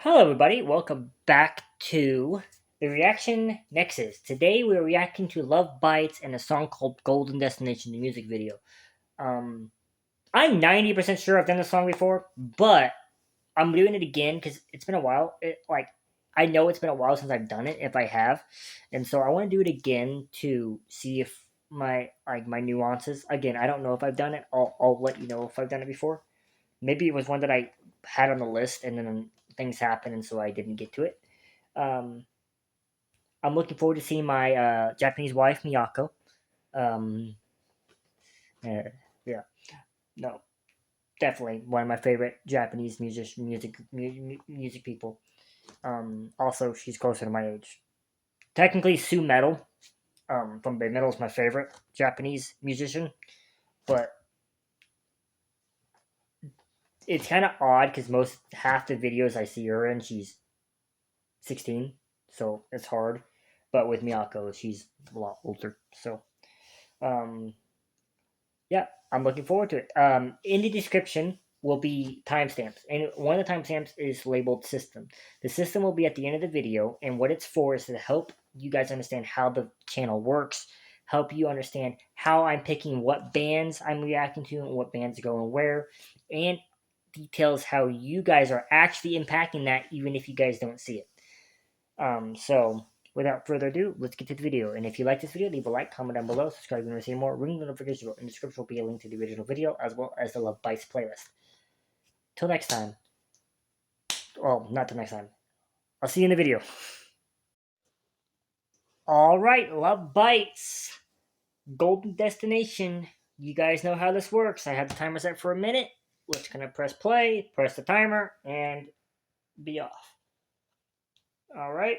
Hello, everybody. Welcome back to the Reaction Nexus. Today, we're reacting to Lovebites and a song called "Golden Destination," the music video. Um, I'm 90% sure I've done this song before, but I'm doing it again because it's been a while. I know it's been a while since I've done it, if I have, and so I want to do it again to see if my nuances. Again, I don't know if I've done it. I'll let you know if I've done it before. Maybe it was one that I had on the list and then things happened and so I didn't get to it. Um, I'm looking forward to seeing my Japanese wife Miyako. Um, uh, yeah, no, definitely one of my favorite Japanese music people. Also, she's closer to my age. Technically, Sue Metal from Bay Metal is my favorite Japanese musician, but it's kind of odd because half the videos I see her in, she's 16, so it's hard. But with Miyako, she's a lot older. So, um, yeah, I'm looking forward to it. In the description will be timestamps, and one of the timestamps is labeled system. The system will be at the end of the video, and what it's for is to help you guys understand how the channel works, help you understand how I'm picking what bands I'm reacting to and what bands go and where, and details how you guys are actually impacting that, even if you guys don't see it. So without further ado, let's get to the video. And if you like this video, leave a like, comment down below, subscribe if you want to see more, ring the notification bell. In the description will be a link to the original video as well as the Lovebites playlist. Till next time. Well, not till next time. I'll see you in the video. Alright, Lovebites. Golden Destination. You guys know how this works. I have the timer set for a minute. We're just going to press play, press the timer, and be off. Alright.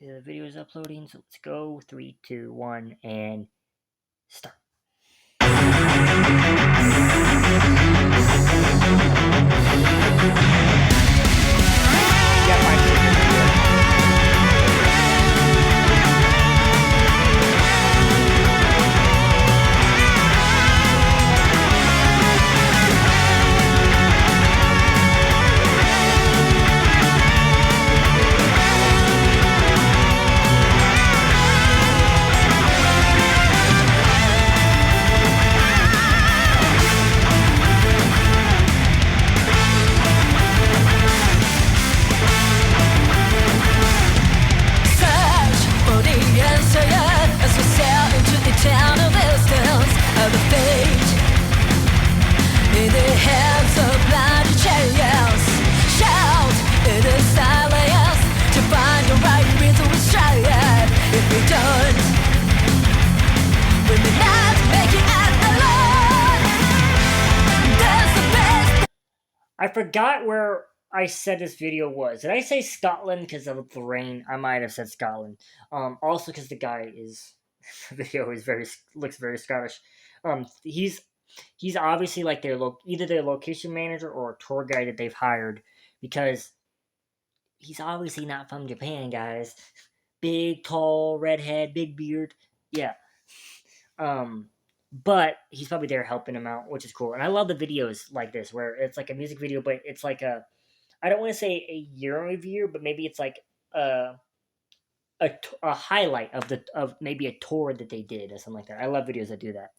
The video is uploading, so let's go. 3, 2, 1, and start. I forgot where I said this video was. Did I say Scotland because of the rain? I might have said Scotland. Also because the guy is the video is looks very Scottish. He's obviously like either their location manager or a tour guide that they've hired, because he's obviously not from Japan, guys. Big, tall, redhead, big beard. Yeah. But he's probably there helping him out, which is cool. And I love the videos like this, where it's like a music video, but it's like I don't want to say a year review, but maybe it's like a highlight of maybe a tour that they did or something like that. I love videos that do that.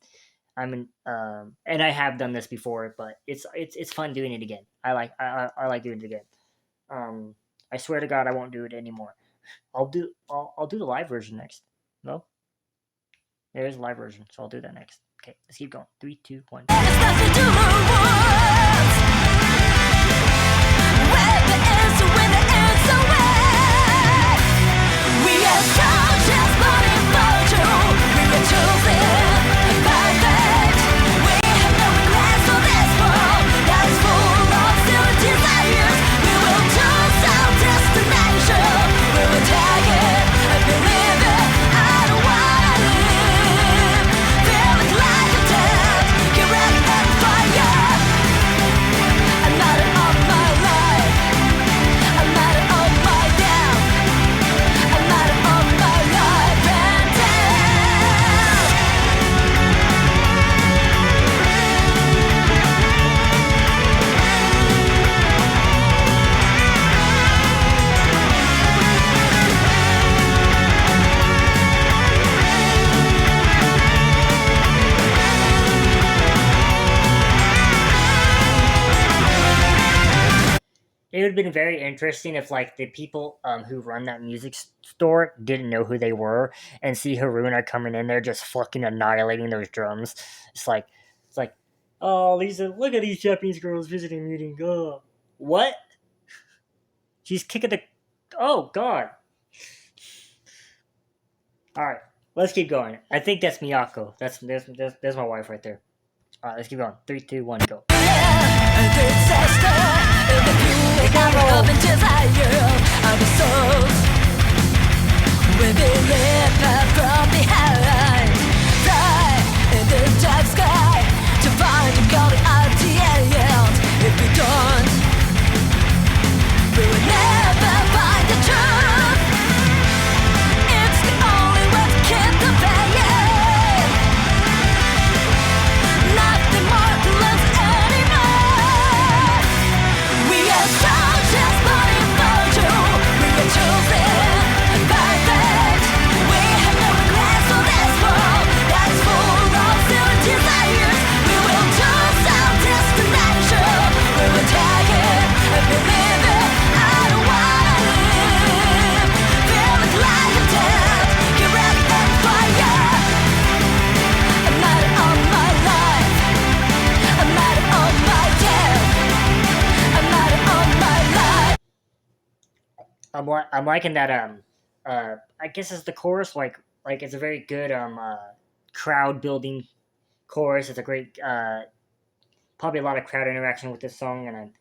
And I have done this before, but it's fun doing it again. I like doing it again. I swear to God, I won't do it anymore. I'll do the live version next. No. There's a live version, so I'll do that next. Okay, let's keep going. 3, 2, 1. it would have been very interesting if like the people who run that music store didn't know who they were and see Haruna coming in there just fucking annihilating those drums. It's like oh look at these Japanese girls visiting meeting. What? She's kicking the oh god. Alright, let's keep going. I think that's Miyako. That's my wife right there. Alright, let's keep going. 3, 2, 1, go. I'm liking that I guess it's the chorus like it's a very good crowd building chorus. It's a great probably a lot of crowd interaction with this song, and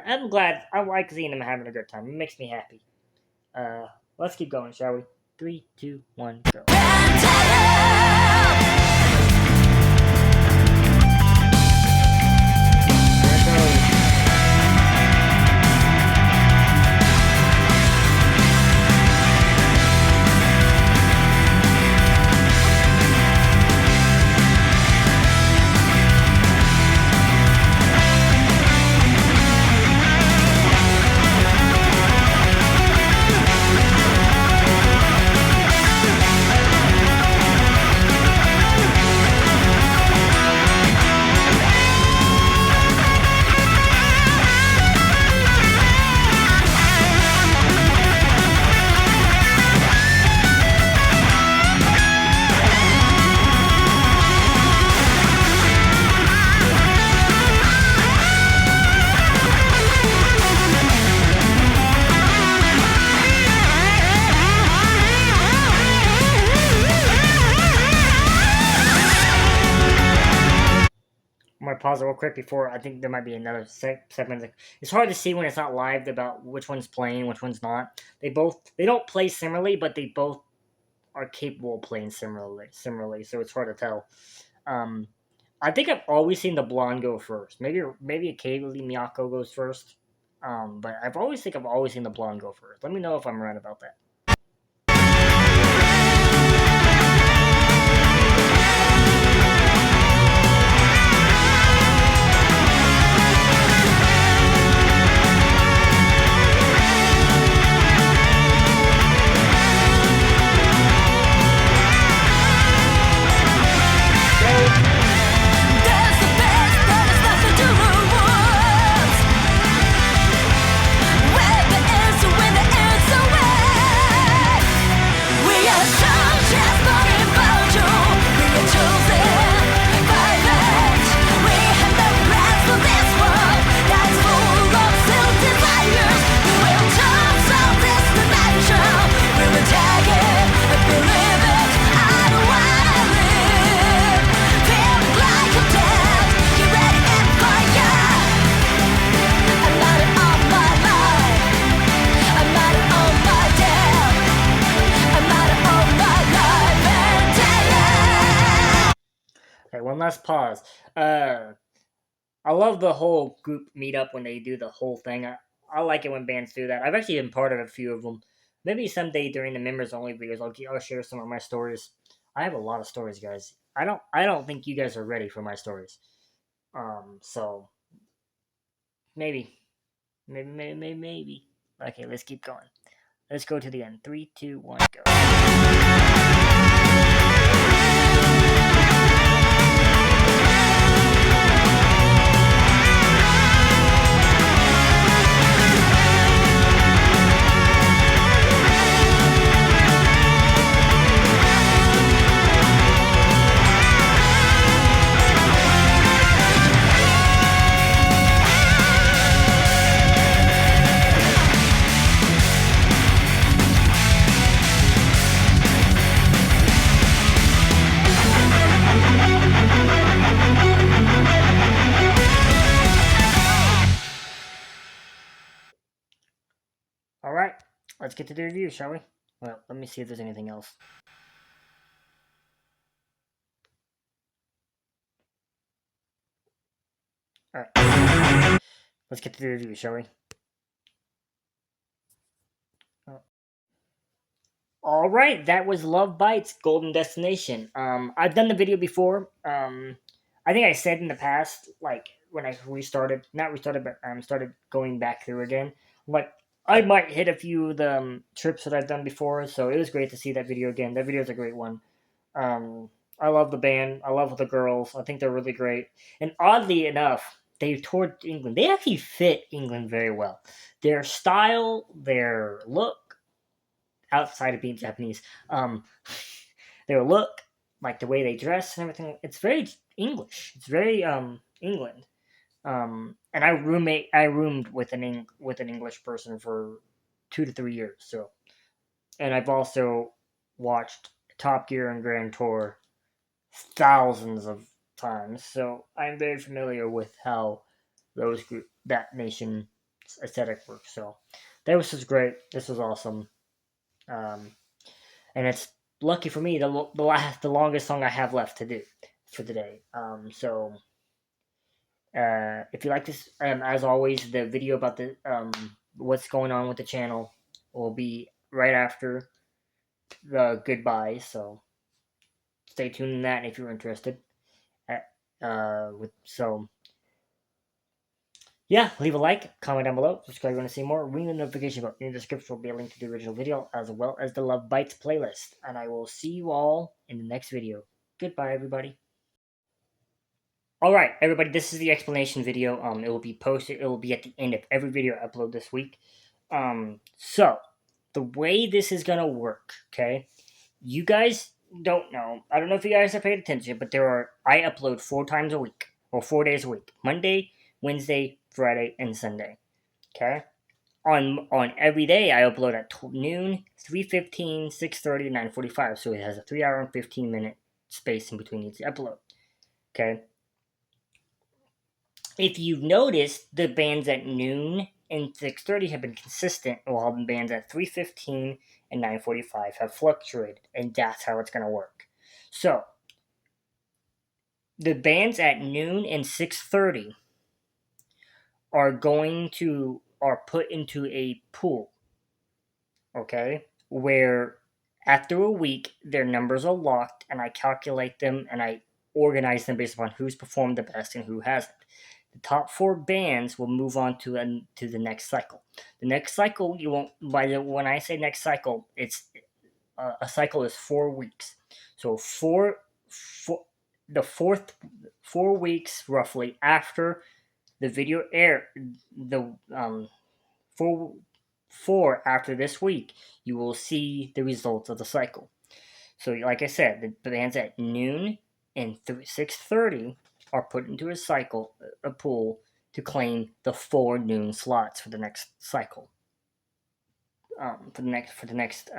I'm glad. I like seeing them having a good time. It makes me happy. Let's keep going, shall we? 3, 2, 1, go. Pause it real quick before I think there might be another segment. It's hard to see when it's not live about which one's playing, which one's not. They don't play similarly, but they both are capable of playing similarly. So it's hard to tell. I think I've always seen the blonde go first. Maybe occasionally Miyako goes first. But I've always seen the blonde go first. Let me know if I'm right about that. One last pause. I love the whole group meetup when they do the whole thing. I like it when bands do that. I've actually been part of a few of them. Maybe someday during the members only videos, I'll share some of my stories. I have a lot of stories, guys. I don't think you guys are ready for my stories. So maybe. Okay, let's keep going. Let's go to the end. 3, 2, 1, go. Alright, let's get to the review, shall we? Well, let me see if there's anything else. Alright. Let's get to the review, shall we? Alright, that was Lovebites Golden Destination. I've done the video before. I think I said in the past, like, when I restarted, not restarted, but started going back through again, like, I might hit a few of the trips that I've done before, so it was great to see that video again. That video is a great one. I love the band. I love the girls. I think they're really great. And oddly enough, they toured England. They actually fit England very well. Their style, their look, outside of being Japanese, their look, like the way they dress and everything, it's very English. It's very England. And I roomed with an English person for 2 to 3 years. So, and I've also watched Top Gear and Grand Tour thousands of times, so I'm very familiar with how that nation aesthetic works. So that was just great. This was awesome, and it's lucky for me the longest song I have left to do for today. So if you like this, as always, the video about the what's going on with the channel will be right after the goodbye. So stay tuned in that if you're interested. Yeah, leave a like, comment down below, subscribe if you want to see more, ring the notification bell. In the description will be a link to the original video as well as the Lovebites playlist. And I will see you all in the next video. Goodbye, everybody. Alright, everybody, this is the explanation video. It will be posted, it will be at the end of every video I upload this week. So, the way this is gonna work, okay? You guys don't know. I don't know if you guys have paid attention, but I upload 4 times a week, or 4 days a week. Monday, Wednesday, Friday, and Sunday. Okay? On every day, I upload at noon, 3:15, 6:30, 9:45. So it has a 3 hour and 15-minute space in between each upload. Okay? If you've noticed, the bands at noon and 6:30 have been consistent, while the bands at 3:15 and 9:45 have fluctuated, and that's how it's going to work. So, the bands at noon and 6:30 are put into a pool, okay, where after a week their numbers are locked, and I calculate them and I organize them based upon who's performed the best and who hasn't. The top 4 bands will move on to the next cycle. The next cycle, you won't. When I say next cycle, it's a cycle is 4 weeks. So the fourth 4 weeks roughly after the video air, the four after this week, you will see the results of the cycle. So, like I said, the bands at noon and 6:30 are put into a pool, to claim the 4 noon slots for the next cycle. For the next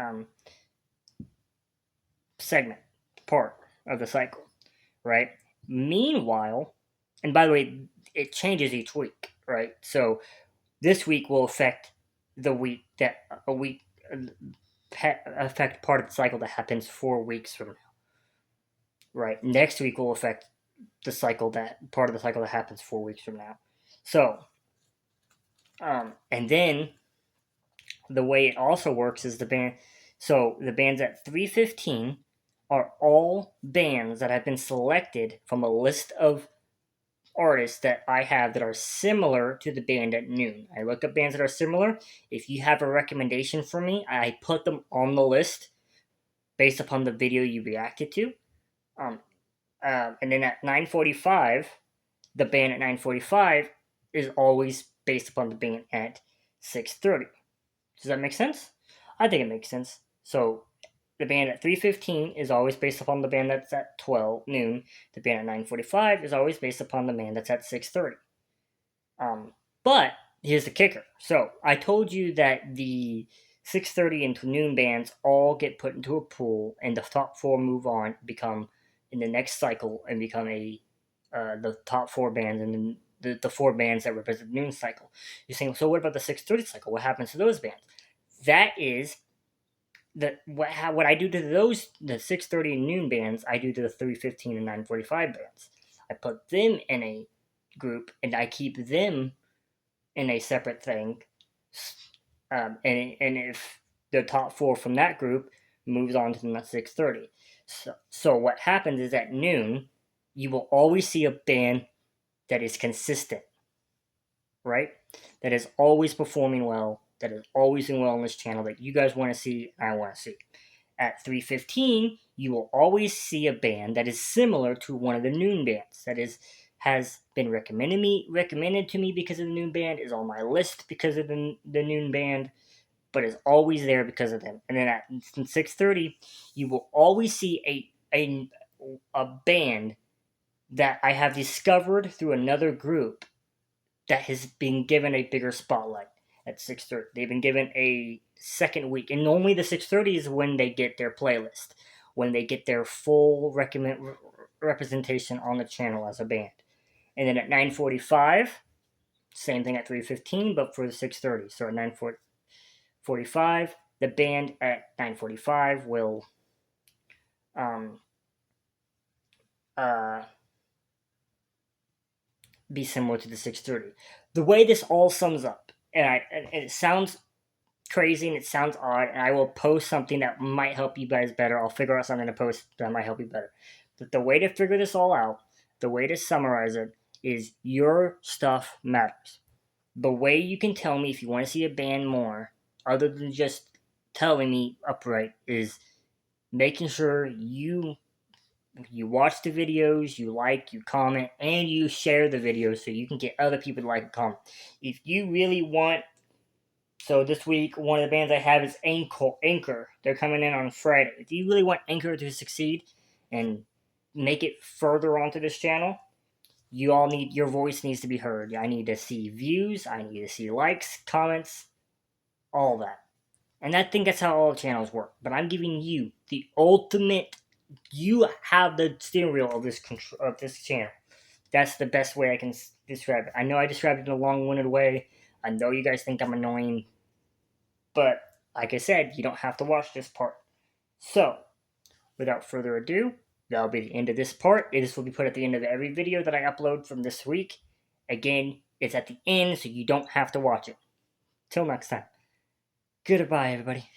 segment part of the cycle, right? Meanwhile, and by the way, it changes each week, right? So this week will affect affect part of the cycle that happens 4 weeks from now, right? Next week will affect part of the cycle that happens 4 weeks from now. So, and then the way it also works is the bands at 3:15 are all bands that have been selected from a list of artists that I have that are similar to the band at noon. I look up bands that are similar. If you have a recommendation for me, I put them on the list based upon the video you reacted to. And then at 9:45, the band at 9:45 is always based upon the band at 6:30. Does that make sense? I think it makes sense. So the band at 3:15 is always based upon the band that's at 12 noon. The band at 9:45 is always based upon the band that's at 6:30. But here's the kicker. So I told you that the 6:30 and noon bands all get put into a pool, and the top 4 move on, become in the next cycle, and become the top 4 bands, and then the 4 bands that represent the noon cycle. You're saying, so what about the 6:30 cycle? What happens to those bands? That is what I do to those, the 6:30 and noon bands, I do to the 3:15 and 9:45 bands. I put them in a group and I keep them in a separate thing. And if the top four from that group moves on to the 6:30. So what happens is at noon, you will always see a band that is consistent, right? That is always performing well, that is always doing well on this channel, that you guys want to see and I want to see. At 3:15, you will always see a band that is similar to one of the noon bands. That has been recommended to me because of the noon band, is on my list because of the noon band, but is always there because of them. And then at 6:30, you will always see a band that I have discovered through another group that has been given a bigger spotlight at 6:30. They've been given a second week, and normally the 6:30 is when they get their playlist, when they get their full representation on the channel as a band. And then at 9:45, same thing at 3:15, but for the 6:30. So at 9:45, the band at 9:45 will be similar to the 6:30. The way this all sums up, and it sounds crazy and it sounds odd, and I will post something that might help you guys better. I'll figure out something to post that might help you better. But the way to figure this all out, the way to summarize it, is your stuff matters. The way you can tell me if you want to see a band more, other than just telling me upright, is making sure you watch the videos, you like, you comment, and you share the videos so you can get other people to like and comment. If you really want, so this week, one of the bands I have is Anchor. They're coming in on Friday. If you really want Anchor to succeed and make it further onto this channel, your voice needs to be heard. I need to see views, I need to see likes, comments, all that. And I think that's how all channels work. But I'm giving you the ultimate. You have the steering wheel of this channel. That's the best way I can describe it. I know I described it in a long-winded way. I know you guys think I'm annoying, but like I said, you don't have to watch this part. So, without further ado, that'll be the end of this part. This will be put at the end of every video that I upload from this week. Again, it's at the end, so you don't have to watch it. Till next time. Goodbye, everybody.